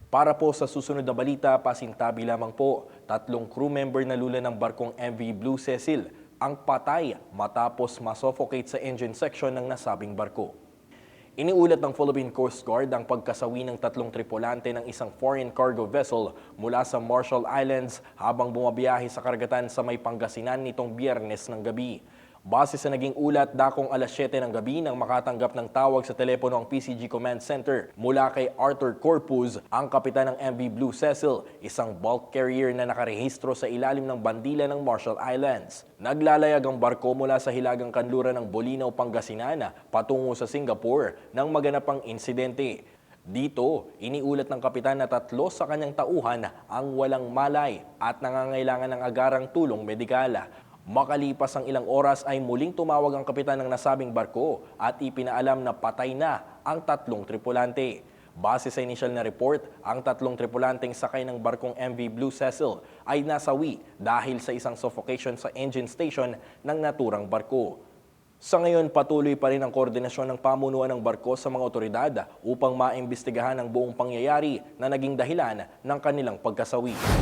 Para po sa susunod na balita, pasintabi lamang po, 3 crew member na lula ng barkong MV Blue Cecil ang patay matapos masuffocate sa engine section ng nasabing barko. Iniulat ng Philippine Coast Guard ang pagkasawi ng 3 tripulante ng isang foreign cargo vessel mula sa Marshall Islands habang bumabiyahe sa karagatan sa may Pangasinan nitong Biyernes ng gabi. Base sa naging ulat, dakong alas 7 ng gabi nang makatanggap ng tawag sa telepono ang PCG Command Center mula kay Arthur Corpus, ang kapitan ng MV Blue Cecil, isang bulk carrier na nakarehistro sa ilalim ng bandila ng Marshall Islands. Naglalayag ang barko mula sa hilagang kanluran ng Bolinao, Pangasinan patungo sa Singapore nang maganap ang insidente. Dito, iniulat ng kapitan na 3 sa kanyang tauhan ang walang malay at nangangailangan ng agarang tulong medikal. Makalipas ang ilang oras ay muling tumawag ang kapitan ng nasabing barko at ipinaalam na patay na ang 3 tripulante. Base sa initial na report, ang 3 tripulanteng sakay ng barkong MV Blue Cecil ay nasawi dahil sa isang suffocation sa engine station ng naturang barko. Sa ngayon, patuloy pa rin ang koordinasyon ng pamunuan ng barko sa mga otoridad upang maimbestigahan ang buong pangyayari na naging dahilan ng kanilang pagkasawi.